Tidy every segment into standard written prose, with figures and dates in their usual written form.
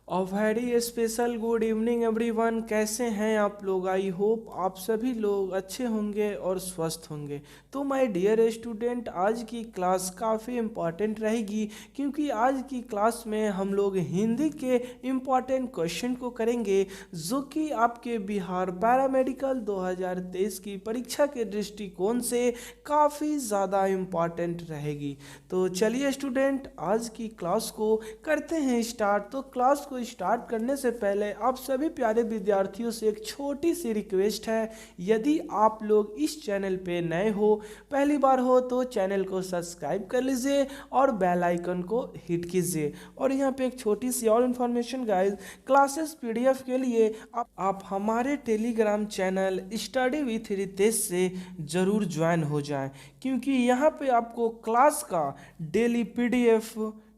A very special good evening everyone. कैसे हैं आप लोग? आई होप आप सभी लोग अच्छे होंगे और स्वस्थ होंगे। तो माय डियर स्टूडेंट, आज की क्लास काफ़ी इम्पॉर्टेंट रहेगी क्योंकि आज की क्लास में हम लोग हिंदी के इम्पॉर्टेंट क्वेश्चन को करेंगे जो कि आपके बिहार पैरामेडिकल 2023 की परीक्षा के दृष्टिकोण से काफ़ी ज़्यादा इम्पॉर्टेंट रहेगी। तो चलिए स्टूडेंट, आज की क्लास को करते हैं स्टार्ट। तो क्लास को स्टार्ट करने से पहले आप सभी प्यारे विद्यार्थियों से एक छोटी सी रिक्वेस्ट है। यदि आप लोग इस चैनल पे नए हो, पहली बार हो, तो चैनल को सब्सक्राइब कर लीजिए और बेल आइकन को हिट कीजिए। और यहाँ पे एक छोटी सी और इन्फॉर्मेशन गाइस, क्लासेस पीडीएफ के लिए आप हमारे Telegram channel study with Ritesh से ज़रूर ज्वाइन हो जाएं, क्योंकि यहाँ पे आपको क्लास का डेली पीडीएफ,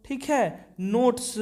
ठीक है, नोट्स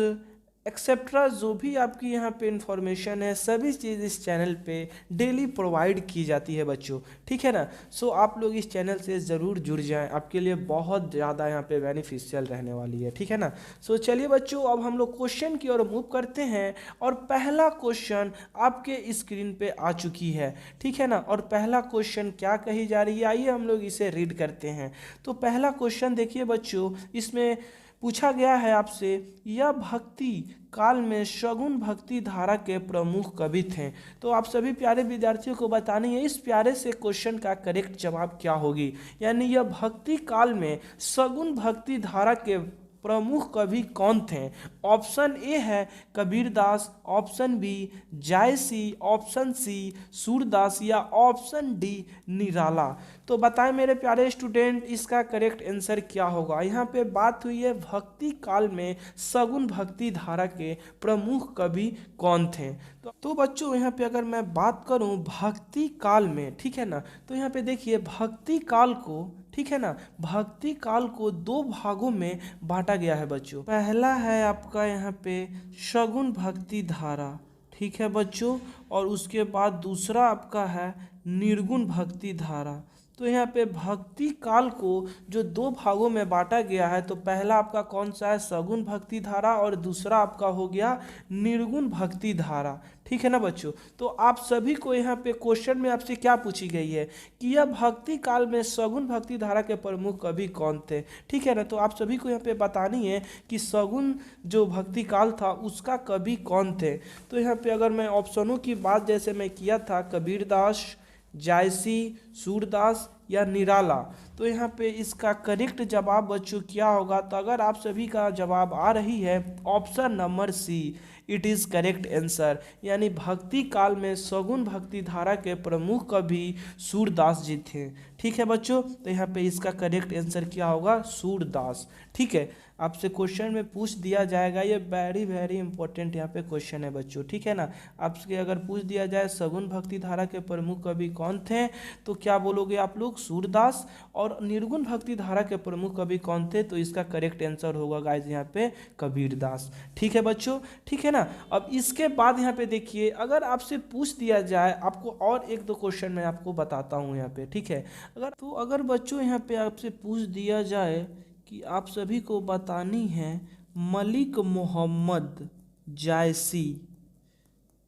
एक्सेट्रा जो भी आपकी यहाँ पे इंफॉर्मेशन है, सभी चीज़ इस चैनल पे डेली प्रोवाइड की जाती है बच्चों, ठीक है ना। सो आप लोग इस चैनल से ज़रूर जुड़ जाएं, आपके लिए बहुत ज़्यादा यहाँ पे बेनिफिशियल रहने वाली है, ठीक है ना। सो चलिए बच्चों, अब हम लोग क्वेश्चन की ओर मूव करते हैं और पहला क्वेश्चन आपके स्क्रीन पे आ चुकी है, ठीक है ना। और पहला क्वेश्चन क्या कही जा रही है, आइए हम लोग इसे रीड करते हैं। तो पहला क्वेश्चन देखिए बच्चों, इसमें पूछा गया है आपसे, यह भक्ति काल में शगुन भक्ति धारा के प्रमुख कवि थे। तो आप सभी प्यारे विद्यार्थियों को बतानी है इस प्यारे से क्वेश्चन का करेक्ट जवाब क्या होगी। यानी यह भक्ति काल में शगुन भक्ति धारा के प्रमुख कवि कौन थे? ऑप्शन ए है कबीरदास, ऑप्शन बी जायसी, ऑप्शन सी सूरदास या ऑप्शन डी निराला। तो बताएं मेरे प्यारे स्टूडेंट, इसका करेक्ट आंसर क्या होगा। यहाँ पे बात हुई है भक्ति काल में सगुन भक्ति धारा के प्रमुख कवि कौन थे। तो बच्चों यहाँ पे अगर मैं बात करूँ भक्ति काल में, ठीक है ना, तो यहाँ पे देखिए भक्ति काल को, ठीक है ना, भक्ति काल को दो भागों में बांटा गया है बच्चों। पहला है आपका यहाँ पे शगुन भक्ति धारा, ठीक है बच्चों, और उसके बाद दूसरा आपका है निर्गुण भक्ति धारा। तो यहाँ पे भक्ति काल को जो दो भागों में बांटा गया है, तो पहला आपका कौन सा है, सगुन भक्ति धारा, और दूसरा आपका हो गया निर्गुण भक्ति धारा, ठीक है ना बच्चों। तो आप सभी को यहाँ पे क्वेश्चन में आपसे क्या पूछी गई है कि यह भक्ति काल में सगुन भक्ति धारा के प्रमुख कवि कौन थे, ठीक है ना। तो आप सभी को यहाँ पे बतानी है कि सगुन जो भक्ति काल था उसका कवि कौन थे। तो यहाँ पे अगर मैं ऑप्शनों की बात जैसे मैं किया था, कबीरदास, जायसी, सूरदास या निराला, तो यहाँ पे इसका करेक्ट जवाब बच्चों क्या होगा। तो अगर आप सभी का जवाब आ रही है option number C, it is correct answer. यानी भक्ति काल में सगुन भक्ति धारा के प्रमुख कवि सूरदास जी थे, ठीक है बच्चों। तो यहाँ पे इसका करेक्ट आंसर क्या होगा, सूरदास, ठीक है। आपसे क्वेश्चन में पूछ दिया जाएगा, ये वेरी इंपॉर्टेंट यहाँ पे क्वेश्चन है बच्चों, ठीक है ना। आपसे अगर पूछ दिया जाए सगुन भक्ति धारा के प्रमुख कवि कौन थे, तो क्या बोलोगे आप लोग, सूरदास। और निर्गुण भक्ति धारा के प्रमुख कवि कौन थे, तो इसका करेक्ट आंसर होगा गाइज यहाँ पे कबीरदास, ठीक है बच्चों, ठीक है ना। अब इसके बाद यहाँ पे देखिए, अगर आपसे पूछ दिया जाए, आपको और एक दो क्वेश्चन मैं आपको बताता हूँ यहाँ पे, ठीक है। अगर बच्चों यहाँ पे आपसे पूछ दिया जाए कि आप सभी को बतानी है मलिक मोहम्मद जायसी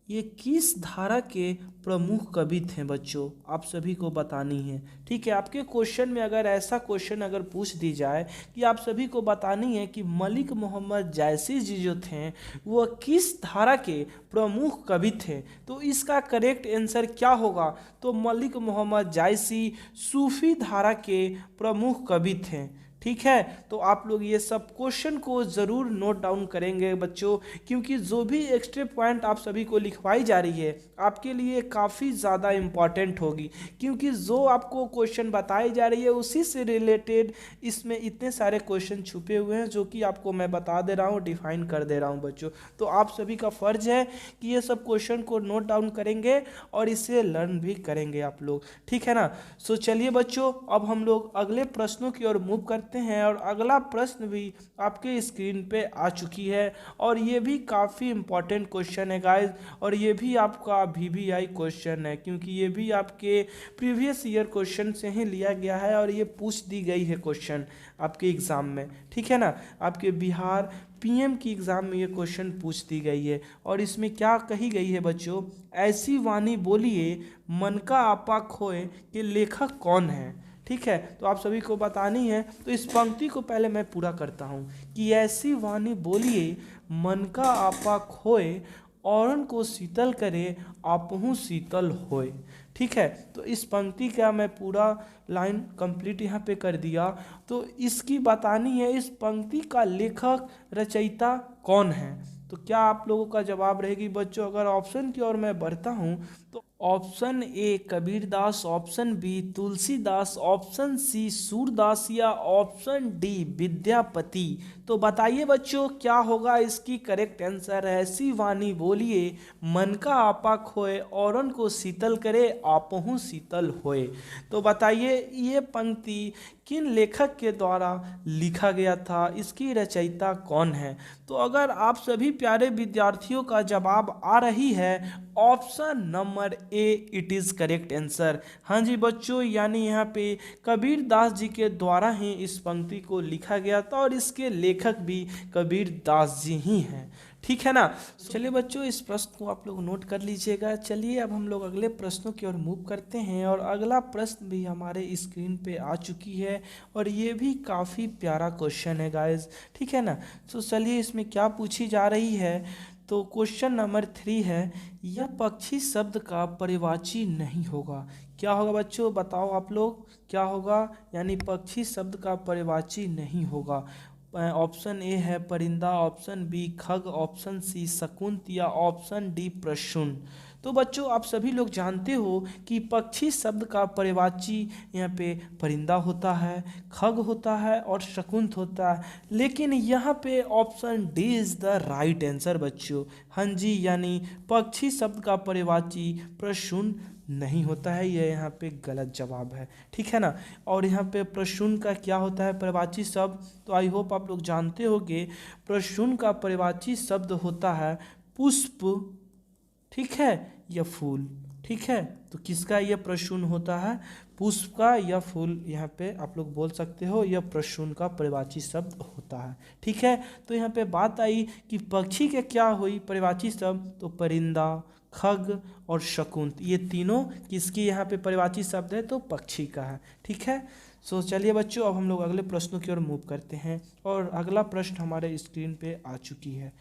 ये किस धारा के प्रमुख कवि थे बच्चों, आप सभी को बतानी है, ठीक है। आपके क्वेश्चन में अगर ऐसा क्वेश्चन अगर पूछ दी जाए कि आप सभी को बतानी है कि मलिक मोहम्मद जायसी जी जो थे वह किस धारा के प्रमुख कवि थे, तो इसका करेक्ट आंसर क्या होगा। तो मलिक मोहम्मद जायसी सूफी धारा के प्रमुख कवि थे, ठीक है। तो आप लोग ये सब क्वेश्चन को ज़रूर नोट डाउन करेंगे बच्चों, क्योंकि जो भी एक्स्ट्रा पॉइंट आप सभी को लिखवाई जा रही है आपके लिए काफ़ी ज़्यादा इम्पॉर्टेंट होगी, क्योंकि जो आपको क्वेश्चन बताई जा रही है उसी से रिलेटेड इसमें इतने सारे क्वेश्चन छुपे हुए हैं जो कि आपको मैं बता दे रहा हूँ, डिफाइन कर दे रहा हूँ बच्चों। तो आप सभी का फ़र्ज है कि ये सब क्वेश्चन को नोट डाउन करेंगे और इसे लर्न भी करेंगे आप लोग, ठीक है ना। सो चलिए बच्चों, अब हम लोग अगले प्रश्नों की ओर मूव करते करते हैं और अगला प्रश्न भी आपके स्क्रीन पे आ चुकी है और ये भी काफ़ी इम्पॉर्टेंट क्वेश्चन है गाइस। और ये भी आपका VVI क्वेश्चन है, क्योंकि ये भी आपके प्रीवियस ईयर क्वेश्चन से ही लिया गया है और ये पूछ दी गई है क्वेश्चन आपके एग्ज़ाम में, ठीक है ना। आपके बिहार PM की एग्ज़ाम में ये क्वेश्चन पूछ दी गई है और इसमें क्या कही गई है बच्चों, ऐसी वाणी बोलिए मन का आपा खोए कि लेखक कौन है, ठीक है। तो आप सभी को बतानी है, तो इस पंक्ति को पहले मैं पूरा करता हूँ कि ऐसी वाणी बोलिए मन का आपा खोए औरन को शीतल करे आपहु शीतल होए, ठीक है। तो इस पंक्ति का मैं पूरा लाइन कंप्लीट यहाँ पे कर दिया। तो इसकी बतानी है इस पंक्ति का लेखक रचयिता कौन है। तो क्या आप लोगों का जवाब रहेगी बच्चों, अगर ऑप्शन की ओर मैं बढ़ता हूँ तो option A Kabirdas, option B Tulsidas, option C Surdas या ऑप्शन डी विद्यापति। तो बताइए बच्चों क्या होगा इसकी करेक्ट आंसर। ऐसी वाणी बोलिए मन का आपा खोए औरन को शीतल करे आपहु शीतल होए। तो बताइए ये पंक्ति किन लेखक के द्वारा लिखा गया था, इसकी रचयिता कौन है। तो अगर आप सभी प्यारे विद्यार्थियों का जवाब आ रही है option number A, it is correct answer. हाँ जी बच्चों, यानी यहाँ पे कबीर दास जी के द्वारा ही इस पंक्ति को लिखा गया था और इसके लेखक भी कबीर दास जी ही हैं, ठीक है ना। चलिए बच्चों इस प्रश्न को आप लोग नोट कर लीजिएगा। चलिए अब हम लोग अगले प्रश्नों की ओर मूव करते हैं और अगला प्रश्न भी हमारे स्क्रीन पे आ चुकी है और ये भी काफ़ी प्यारा क्वेश्चन है गाइस, ठीक है ना। तो चलिए इसमें क्या पूछी जा रही है। तो क्वेश्चन नंबर 3 है, यह पक्षी शब्द का पर्यायवाची नहीं होगा। क्या होगा बच्चों, बताओ आप लोग क्या होगा, यानी पक्षी शब्द का पर्यायवाची नहीं होगा। ऑप्शन ए है परिंदा, ऑप्शन बी खग, ऑप्शन सी शकुंत या ऑप्शन डी प्रसून। तो बच्चों आप सभी लोग जानते हो कि पक्षी शब्द का पर्यायवाची यहाँ पे परिंदा होता है, खग होता है और शकुंत होता है, लेकिन यहाँ पे option D is the right answer बच्चों। हाँ जी, यानी पक्षी शब्द का पर्यायवाची प्रसून नहीं होता है, यह यहाँ पे गलत जवाब है, ठीक है ना। और यहाँ पे प्रसून का क्या होता है पर्यायवाची शब्द, तो आई होप आप लोग जानते होंगे प्रसून का पर्यायवाची शब्द होता है पुष्प, ठीक है, या फूल, ठीक है। तो किसका यह प्रसून होता है, पुष्प का या फूल, यहाँ पे आप लोग बोल सकते हो यह प्रसून का पर्यायवाची शब्द होता है, ठीक है। तो यहाँ पे बात आई कि पक्षी के क्या हुई पर्यायवाची शब्द, तो परिंदा, खग और शकुंत, ये तीनों किसकी यहाँ पे पर्यायवाची शब्द है, तो पक्षी का है, ठीक है। सो चलिए बच्चों अब हम लोग अगले प्रश्नों की ओर मूव करते हैं और अगला प्रश्न हमारे स्क्रीन पे आ चुकी है।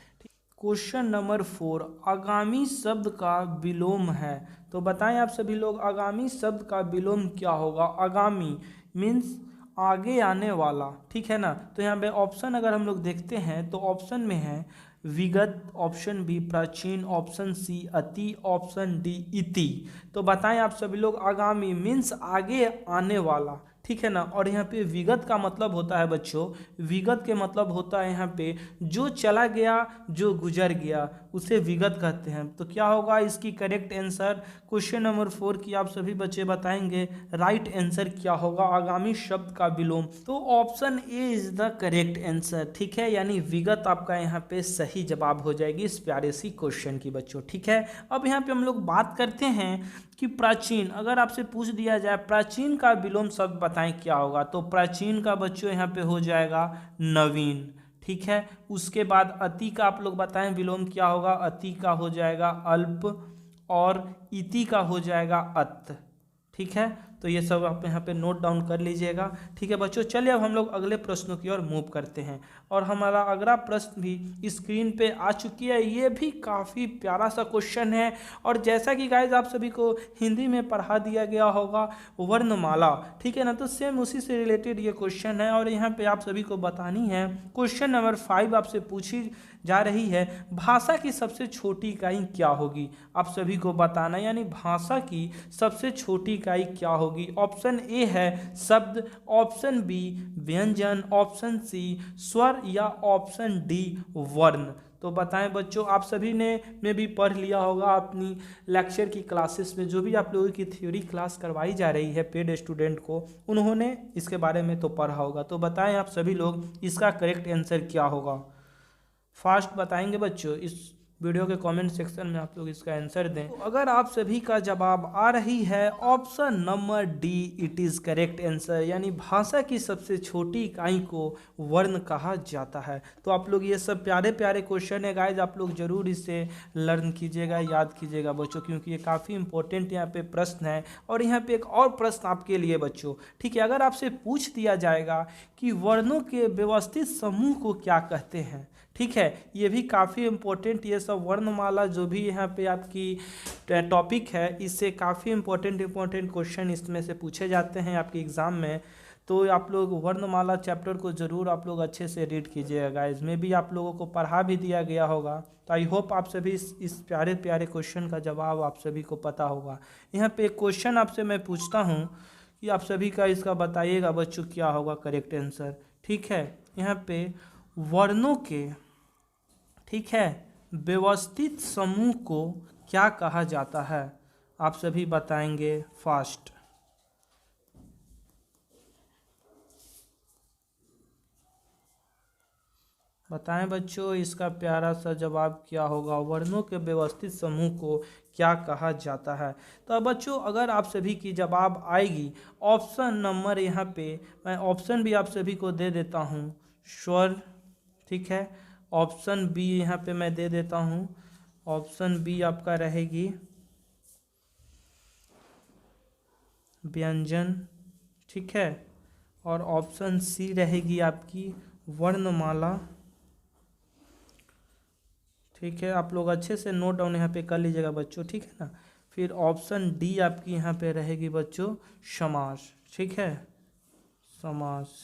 क्वेश्चन नंबर 4, आगामी शब्द का विलोम है। तो बताएं आप सभी लोग आगामी शब्द का विलोम क्या होगा। आगामी मीन्स आगे आने वाला, ठीक है ना। तो यहाँ पे ऑप्शन अगर हम लोग देखते हैं तो ऑप्शन में है विगत, ऑप्शन बी प्राचीन, ऑप्शन सी अति, ऑप्शन डी इति। तो बताएं आप सभी लोग आगामी मीन्स आगे आने वाला, ठीक है ना। और यहाँ पे विगत का मतलब होता है बच्चों, विगत के मतलब होता है यहाँ पे जो चला गया, जो गुजर गया, उसे विगत कहते हैं। तो क्या होगा इसकी करेक्ट आंसर, क्वेश्चन नंबर 4 की आप सभी बच्चे बताएंगे राइट आंसर क्या होगा आगामी शब्द का विलोम। तो option A is the correct answer, ठीक है, यानी विगत आपका यहाँ पे सही जवाब हो जाएगी इस प्यारे सी क्वेश्चन की बच्चों, ठीक है। अब यहाँ पे हम लोग बात करते हैं कि प्राचीन, अगर आपसे पूछ दिया जाए प्राचीन का विलोम शब्द बताएं क्या होगा, तो प्राचीन का बच्चों यहाँ पे हो जाएगा नवीन, ठीक है। उसके बाद अति का आप लोग बताएं विलोम क्या होगा, अति का हो जाएगा अल्प और इति का हो जाएगा अत, ठीक है। तो ये सब आप यहाँ पे नोट डाउन कर लीजिएगा, ठीक है बच्चों। चलिए अब हम लोग अगले प्रश्नों की ओर मूव करते हैं और हमारा अगला प्रश्न भी स्क्रीन पे आ चुकी है। ये भी काफ़ी प्यारा सा क्वेश्चन है और जैसा कि गाइज आप सभी को हिंदी में पढ़ा दिया गया होगा वर्णमाला, ठीक है ना, तो सेम उसी से रिलेटेड ये क्वेश्चन है और यहाँ पे आप सभी को बतानी है। क्वेश्चन नंबर 5 आपसे पूछी जा रही है भाषा की सबसे छोटी इकाई क्या होगी, आप सभी को बताना, यानी भाषा की सबसे छोटी इकाई क्या होगी। ऑप्शन ए है शब्द, ऑप्शन बी व्यंजन, ऑप्शन सी स्वर या ऑप्शन डी वर्ण। तो बताएं बच्चों, आप सभी ने में भी पढ़ लिया होगा अपनी लेक्चर की क्लासेस में, जो भी आप लोगों की थ्योरी क्लास करवाई जा रही है पेड स्टूडेंट को, उन्होंने इसके बारे में तो पढ़ा होगा। तो बताएं आप सभी लोग इसका करेक्ट आंसर क्या होगा। फास्ट बताएंगे बच्चों, इस वीडियो के कमेंट सेक्शन में आप लोग इसका आंसर दें। तो अगर आप सभी का जवाब आ रही है option number D, it is correct answer, यानी भाषा की सबसे छोटी इकाई को वर्ण कहा जाता है। तो आप लोग ये सब प्यारे प्यारे क्वेश्चन है गाइज, आप लोग जरूर इसे लर्न कीजिएगा, याद कीजिएगा बच्चों, क्योंकि ये काफ़ी इंपॉर्टेंट यहाँ पे प्रश्न है। और यहाँ पे एक और प्रश्न आपके लिए बच्चों, ठीक है, अगर आपसे पूछ दिया जाएगा कि वर्णों के व्यवस्थित समूह को क्या कहते हैं, ठीक है, ये भी काफ़ी इम्पोर्टेंट, ये सब वर्णमाला जो भी यहाँ पे आपकी टॉपिक है, इससे काफ़ी इम्पोर्टेंट क्वेश्चन इसमें से पूछे जाते हैं आपके एग्ज़ाम में। तो आप लोग वर्णमाला चैप्टर को ज़रूर आप लोग अच्छे से रीड कीजिएगा, इसमें भी आप लोगों को पढ़ा भी दिया गया होगा। तो आई होप आप सभी इस प्यारे प्यारे क्वेश्चन का जवाब आप सभी को पता होगा। यहाँ पे एक क्वेश्चन आपसे मैं पूछता हूँ कि आप सभी का इसका बताइएगा बच्चों क्या होगा करेक्ट आंसर, ठीक है। यहाँ पे वर्णों के, ठीक है, व्यवस्थित समूह को क्या कहा जाता है, आप सभी बताएंगे फास्ट। बताएं बच्चों इसका प्यारा सा जवाब क्या होगा, वर्णों के व्यवस्थित समूह को क्या कहा जाता है। तो अब बच्चों अगर आप सभी की जवाब आएगी ऑप्शन नंबर, यहाँ पे मैं ऑप्शन भी आप सभी को दे देता हूँ, स्वर, ठीक है, ऑप्शन बी यहाँ पे मैं दे देता हूँ, ऑप्शन बी आपका रहेगी व्यंजन, ठीक है, और ऑप्शन सी रहेगी आपकी वर्णमाला, ठीक है। आप लोग अच्छे से नोट डाउन यहाँ पे कर लीजिएगा बच्चों, ठीक है ना। फिर ऑप्शन डी आपकी यहाँ पे रहेगी बच्चों समास, ठीक है, समास।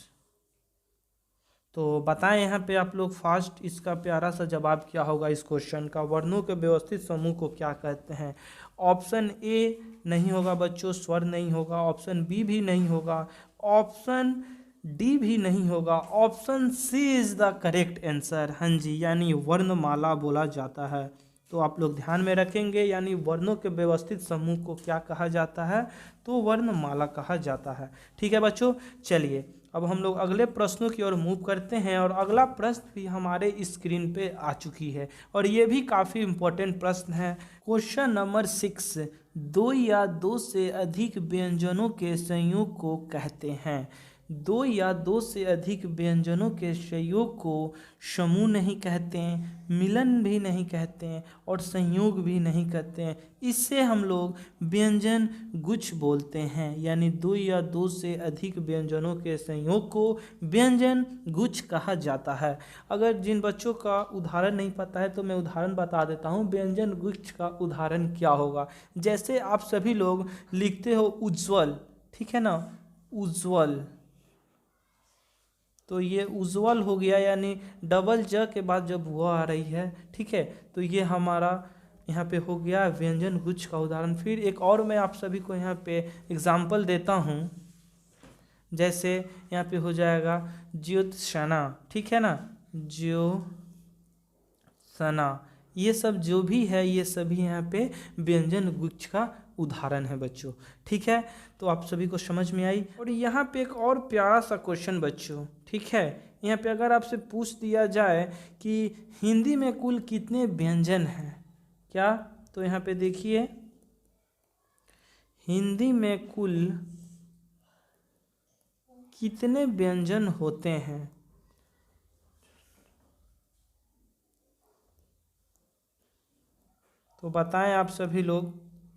तो बताएं यहाँ पे आप लोग फास्ट इसका प्यारा सा जवाब क्या होगा इस क्वेश्चन का, वर्णों के व्यवस्थित समूह को क्या कहते हैं। ऑप्शन ए नहीं होगा बच्चों, स्वर नहीं होगा, ऑप्शन बी भी नहीं होगा, ऑप्शन डी भी नहीं होगा, option C is the correct answer, हाँ जी, यानी वर्णमाला बोला जाता है। तो आप लोग ध्यान में रखेंगे, यानी वर्णों के व्यवस्थित समूह को क्या कहा जाता है, तो वर्णमाला कहा जाता है, ठीक है बच्चों। चलिए अब हम लोग अगले प्रश्नों की ओर मूव करते हैं, और अगला प्रश्न भी हमारे स्क्रीन पे आ चुकी है, और ये भी काफ़ी इम्पोर्टेंट प्रश्न है। क्वेश्चन नंबर 6, दो या दो से अधिक व्यंजनों के संयोग को कहते हैं। दो या दो से अधिक व्यंजनों के संयोग को समूह नहीं कहते हैं, मिलन भी नहीं कहते हैं, और संयोग भी नहीं कहते हैं। इससे हम लोग व्यंजन गुच्छ बोलते हैं, यानी दो या दो से अधिक व्यंजनों के संयोग को व्यंजन गुच्छ कहा जाता है। अगर जिन बच्चों का उदाहरण नहीं पता है तो मैं उदाहरण बता देता हूँ, व्यंजन गुच्छ का उदाहरण क्या होगा। जैसे आप सभी लोग लिखते हो उज्ज्वल, ठीक है ना, उज्ज्वल, तो ये उज्ज्वल हो गया, यानी डबल ज के बाद जब वह आ रही है, ठीक है, तो ये हमारा यहाँ पे हो गया व्यंजन गुच्छ का उदाहरण। फिर एक और मैं आप सभी को यहाँ पे एग्जाम्पल देता हूँ, जैसे यहाँ पे हो जाएगा ज्योत्सना, ठीक है ना, ज्योत्सना, ये सब जो भी है ये सभी यहाँ पे व्यंजन गुच्छ का उदाहरण है बच्चों, ठीक है। तो आप सभी को समझ में आई। और यहाँ पे एक और प्यारा सा क्वेश्चन बच्चों, ठीक है, यहाँ पे अगर आपसे पूछ दिया जाए कि हिंदी में कुल कितने व्यंजन हैं, क्या, तो यहाँ पे देखिए हिंदी में कुल कितने व्यंजन होते हैं। तो बताएं आप सभी लोग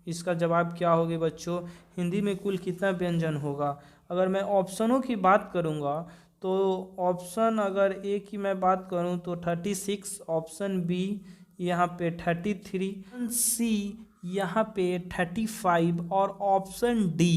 इसका जवाब क्या होगा बच्चों, हिंदी में कुल कितना व्यंजन होगा। अगर मैं ऑप्शनों की बात करूंगा तो ऑप्शन अगर ए की मैं बात करूं तो 36, ऑप्शन बी यहाँ पे 33, सी यहाँ पे 35, और ऑप्शन डी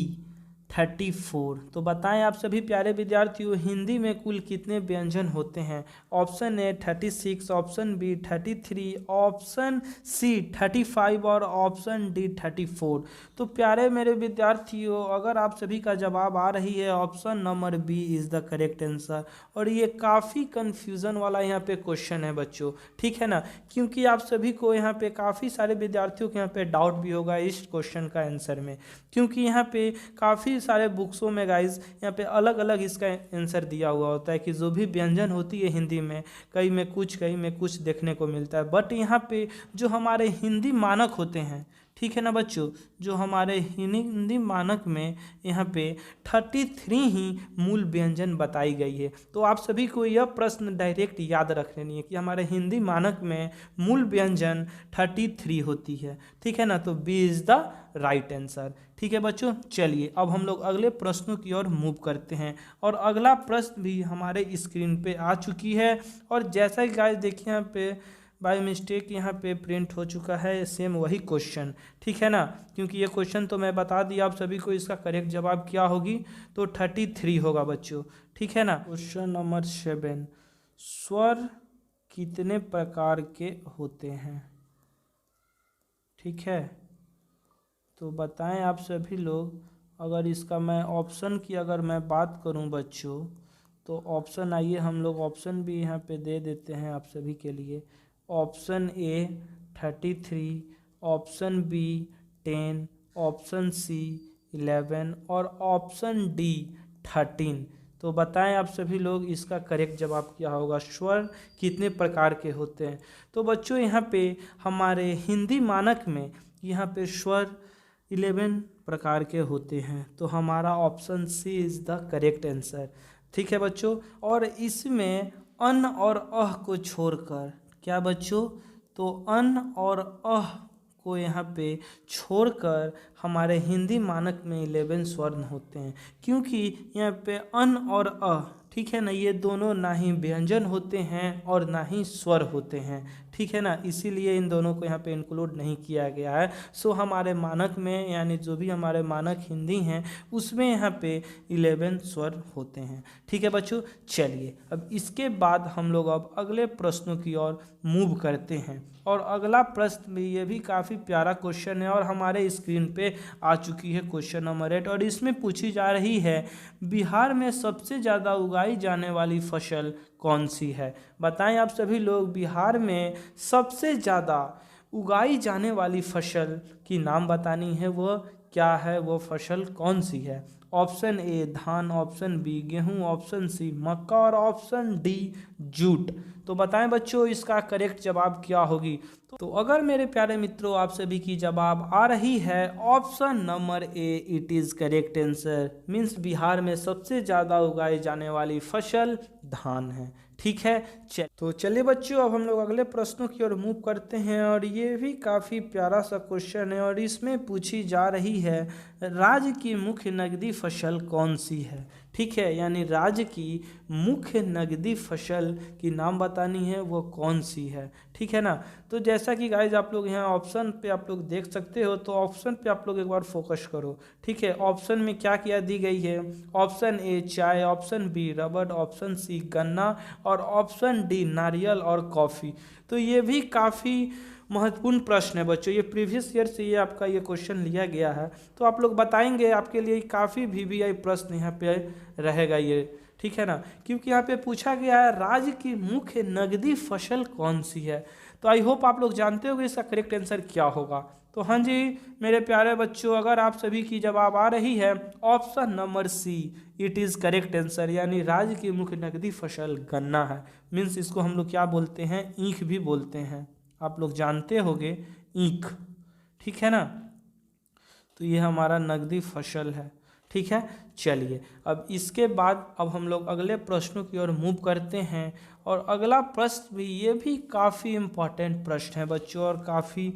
34। तो बताएं आप सभी प्यारे विद्यार्थियों, हिंदी में कुल कितने व्यंजन होते हैं? Option A 36, option B 33, option C 35 और ऑप्शन डी 34। तो प्यारे मेरे विद्यार्थियों, अगर आप सभी का जवाब आ रही है, option number B is the correct answer. और ये काफ़ी कन्फ्यूज़न वाला यहाँ पे क्वेश्चन है बच्चों, ठीक है ना, क्योंकि आप सभी को यहाँ पे काफ़ी सारे विद्यार्थियों के यहाँ पे डाउट भी होगा इस क्वेश्चन का आंसर में, क्योंकि यहाँ पे काफ़ी सारे बुक्सों में गाइज यहाँ पे अलग अलग इसका आंसर दिया हुआ होता है कि जो भी व्यंजन होती है हिंदी में, कहीं में कुछ देखने को मिलता है। बट यहाँ पे जो हमारे हिंदी मानक होते हैं, ठीक है ना बच्चों, जो हमारे हिंदी मानक में यहाँ पे 33 ही मूल व्यंजन बताई गई है। तो आप सभी को यह प्रश्न डायरेक्ट याद रख लेनी है कि हमारे हिंदी मानक में मूल व्यंजन 33 होती है, ठीक है ना। तो B is the right answer, ठीक है बच्चों। चलिए अब हम लोग अगले प्रश्नों की ओर मूव करते हैं, और अगला प्रश्न भी हमारे स्क्रीन पे आ चुकी है। और जैसा कि गाइस देखिए यहाँ पे बाय मिस्टेक यहाँ पे प्रिंट हो चुका है सेम वही क्वेश्चन, ठीक है ना, क्योंकि ये क्वेश्चन तो मैं बता दिया आप सभी को, इसका करेक्ट जवाब क्या होगी, तो 33 होगा बच्चों, ठीक है ना। क्वेश्चन नंबर 7, स्वर कितने प्रकार के होते हैं? ठीक है, तो बताएं आप सभी लोग। अगर इसका मैं ऑप्शन की अगर मैं बात करूं बच्चों, तो ऑप्शन आइए हम लोग ऑप्शन भी यहाँ पे दे देते हैं आप सभी के लिए। Option A 33, option B 10, option C 11 और ऑप्शन डी 13। तो बताएं आप सभी लोग इसका करेक्ट जवाब क्या होगा, स्वर कितने प्रकार के होते हैं? तो बच्चों यहाँ पे हमारे हिंदी मानक में यहाँ पे स्वर 11 प्रकार के होते हैं, तो हमारा option C is the correct answer, ठीक है बच्चों। और इसमें अन और अह को छोड़कर, क्या बच्चों, तो अन और अह को यहाँ पे छोड़कर हमारे हिंदी मानक में 11 स्वर्ण होते हैं, क्योंकि यहाँ पे अन और अ, ठीक है ना, ये दोनों ना ही व्यंजन होते हैं और ना ही स्वर होते हैं, ठीक है ना, इसीलिए इन दोनों को यहाँ पे इंक्लूड नहीं किया गया है। सो हमारे मानक में, यानी जो भी हमारे मानक हिंदी हैं उसमें यहाँ पे 11 स्वर होते हैं, ठीक है बच्चों। चलिए अब इसके बाद हम लोग अब अगले प्रश्नों की ओर मूव करते हैं, और अगला प्रश्न भी ये भी काफ़ी प्यारा क्वेश्चन है और हमारे स्क्रीन पे आ चुकी है क्वेश्चन नंबर 8, और इसमें पूछी जा रही है बिहार में सबसे ज़्यादा उगाई जाने वाली फसल कौन सी है? बताएं आप सभी लोग, बिहार में सबसे ज़्यादा उगाई जाने वाली फसल की नाम बतानी है, वह क्या है, वो फसल कौन सी है? ऑप्शन ए धान, ऑप्शन बी गेहूं, ऑप्शन सी मक्का और ऑप्शन डी जूट। तो बताएं बच्चों इसका करेक्ट जवाब क्या होगी। तो अगर मेरे प्यारे मित्रों आप सभी की जवाब आ रही है option number A, it is correct answer, means Bihar में सबसे ज़्यादा उगाई जाने वाली फसल धान है, ठीक है। तो चलिए बच्चों अब हम लोग अगले प्रश्नों की ओर मूव करते हैं, और ये भी काफ़ी प्यारा सा क्वेश्चन है, और इसमें पूछी जा रही है राज्य की मुख्य नगदी फसल कौन सी है, ठीक है, यानी राज्य की मुख्य नगदी फसल की नाम बतानी है, वो कौन सी है, ठीक है ना। तो जैसा कि गाइज आप लोग यहाँ ऑप्शन पे आप लोग देख सकते हो, तो ऑप्शन पे आप लोग एक बार फोकस करो, ठीक है। ऑप्शन में क्या क्या दी गई है, ऑप्शन ए चाय, ऑप्शन बी रबड़, ऑप्शन सी गन्ना और ऑप्शन डी नारियल और कॉफ़ी। तो ये भी काफ़ी महत्वपूर्ण प्रश्न है बच्चों, ये प्रीवियस ईयर से ये आपका ये क्वेश्चन लिया गया है, तो आप लोग बताएंगे, आपके लिए काफ़ी VVI प्रश्न यहाँ पे रहेगा ये, ठीक है ना, क्योंकि यहाँ पे पूछा गया है राज्य की मुख्य नगदी फसल कौन सी है। तो आई होप आप लोग जानते होंगे इसका करेक्ट आंसर क्या होगा। तो हाँ जी मेरे प्यारे बच्चों, अगर आप सभी की जवाब आ रही है option number C, it is correct answer, यानी राज्य की मुख्य नगदी फसल गन्ना है। मीन्स इसको हम लोग क्या बोलते हैं, ईख भी बोलते हैं, आप लोग जानते होंगे ईख, ठीक है ना। तो ये हमारा नगदी फसल है, ठीक है। चलिए अब इसके बाद अब हम लोग अगले प्रश्नों की ओर मूव करते हैं, और अगला प्रश्न भी ये भी काफ़ी इम्पॉर्टेंट प्रश्न है बच्चों, और काफ़ी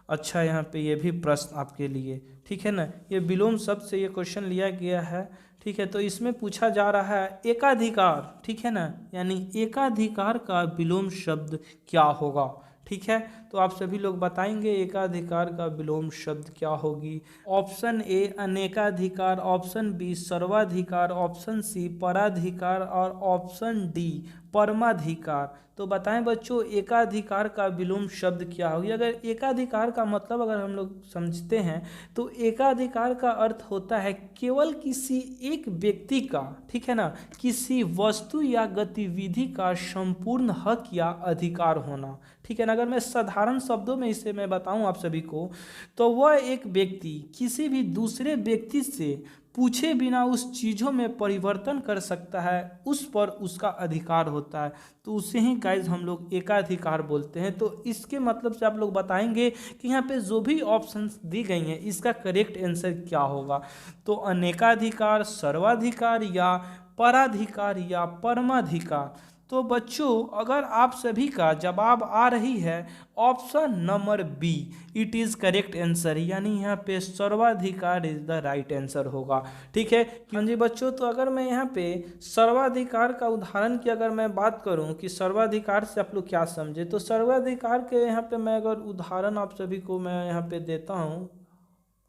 अच्छा यहाँ पे ये भी प्रश्न आपके लिए, ठीक है ना। ये विलोम शब्द से ये क्वेश्चन लिया गया है, ठीक है। तो इसमें पूछा जा रहा है एकाधिकार, ठीक है ना, यानी एकाधिकार का विलोम शब्द क्या होगा, ठीक है, तो आप सभी लोग बताएंगे एकाधिकार का विलोम शब्द क्या होगी। ऑप्शन ए अनेकाधिकार, ऑप्शन बी सर्वाधिकार, ऑप्शन सी पराधिकार और ऑप्शन डी परमाधिकार। तो बताएं बच्चों एकाधिकार का विलोम शब्द क्या होगी। अगर एकाधिकार का मतलब अगर हम लोग समझते हैं तो एकाधिकार का अर्थ होता है केवल किसी एक व्यक्ति का, ठीक है ना, किसी वस्तु या गतिविधि का संपूर्ण हक या अधिकार होना, ठीक है ना। अगर मैं साधारण शब्दों में इसे मैं बताऊं आप सभी को, तो वह एक व्यक्ति किसी भी दूसरे व्यक्ति से पूछे बिना उस चीज़ों में परिवर्तन कर सकता है, उस पर उसका अधिकार होता है, तो उसे ही गाइज हम लोग एकाधिकार बोलते हैं। तो इसके मतलब से आप लोग बताएंगे कि यहाँ पे जो भी ऑप्शंस दी गई हैं इसका करेक्ट आंसर क्या होगा। तो अनेकाधिकार, सर्वाधिकार या पराधिकार या परमाधिकार। तो बच्चों अगर आप सभी का जवाब आ रही है option number B, it is correct answer, यानी यहाँ पे सर्वाधिकार इज द राइट आंसर होगा, ठीक है। हाँ जी बच्चों, तो अगर मैं यहाँ पे सर्वाधिकार का उदाहरण की अगर मैं बात करूँ कि सर्वाधिकार से आप लोग क्या समझे, तो सर्वाधिकार के यहाँ पे मैं अगर उदाहरण आप सभी को मैं यहाँ पे देता हूँ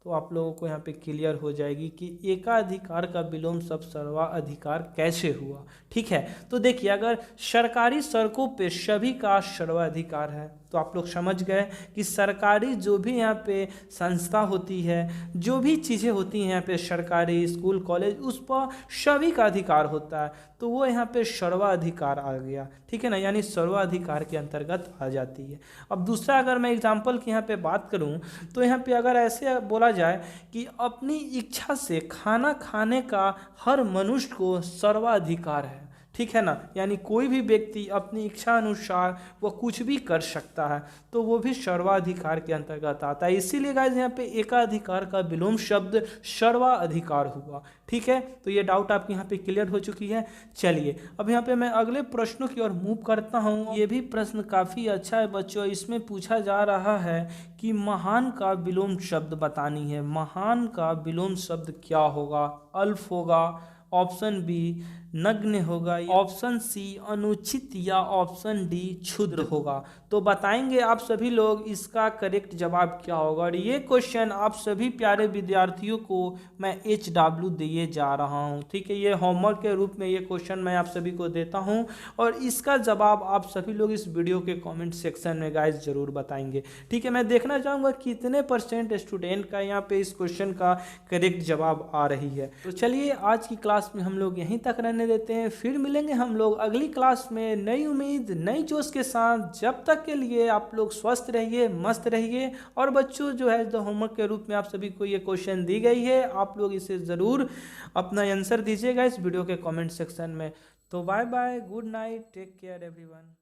तो आप लोगों को यहाँ पे क्लियर हो जाएगी कि एकाधिकार का विलोम शब्द सर्वाधिकार कैसे हुआ, ठीक है। तो देखिए अगर सरकारी सड़कों पे सभी का सर्वाधिकार है तो आप लोग समझ गए कि सरकारी जो भी यहाँ पे संस्था होती है, जो भी चीज़ें होती हैं यहाँ पे सरकारी स्कूल कॉलेज, उस पर सभी का अधिकार होता है, तो वो यहाँ पे सर्वाधिकार आ गया, ठीक है ना, यानी सर्वाधिकार के अंतर्गत आ जाती है। अब दूसरा अगर मैं एग्जाम्पल की यहाँ पे बात करूँ तो यहाँ पे अगर ऐसे बोला जाए कि अपनी इच्छा से खाना खाने का हर मनुष्य को सर्वाधिकार है, ठीक है ना, यानी कोई भी व्यक्ति अपनी इच्छा अनुसार वो कुछ भी कर सकता है, तो वो भी सर्वाधिकार के अंतर्गत आता है। इसीलिए गाइस यहाँ पे एकाधिकार का विलोम शब्द सर्वाधिकार हुआ, ठीक है। तो ये डाउट आपके यहाँ पे क्लियर हो चुकी है। चलिए अब यहाँ पे मैं अगले प्रश्नों की ओर मूव करता हूँ। ये भी प्रश्न काफ़ी अच्छा है बच्चों, इसमें पूछा जा रहा है कि महान का विलोम शब्द बतानी है। महान का विलोम शब्द क्या होगा। अल्फ होगा, ऑप्शन बी नग्न होगा, ऑप्शन सी अनुचित या ऑप्शन डी क्षुद्र होगा। तो बताएंगे आप सभी लोग इसका करेक्ट जवाब क्या होगा। और ये क्वेश्चन आप सभी प्यारे विद्यार्थियों को मैं HW दिए जा रहा हूँ, ठीक है। ये होमवर्क के रूप में ये क्वेश्चन मैं आप सभी को देता हूँ और इसका जवाब आप सभी लोग इस वीडियो के कॉमेंट सेक्शन में गाइज जरूर बताएंगे, ठीक है। मैं देखना चाहूँगा कितने % स्टूडेंट का यहाँ पे इस क्वेश्चन का करेक्ट जवाब आ रही है। तो चलिए आज की क्लास में हम लोग यहीं तक रहने देते हैं, फिर मिलेंगे हम लोग अगली क्लास में नई उम्मीद नई जोश के साथ। जब तक के लिए आप लोग स्वस्थ रहिए, मस्त रहिए। और बच्चों जो है जो होमवर्क के रूप में आप सभी को ये क्वेश्चन दी गई है, आप लोग इसे ज़रूर अपना आंसर दीजिएगा इस वीडियो के कमेंट सेक्शन में। तो bye bye, good night, take care everyone.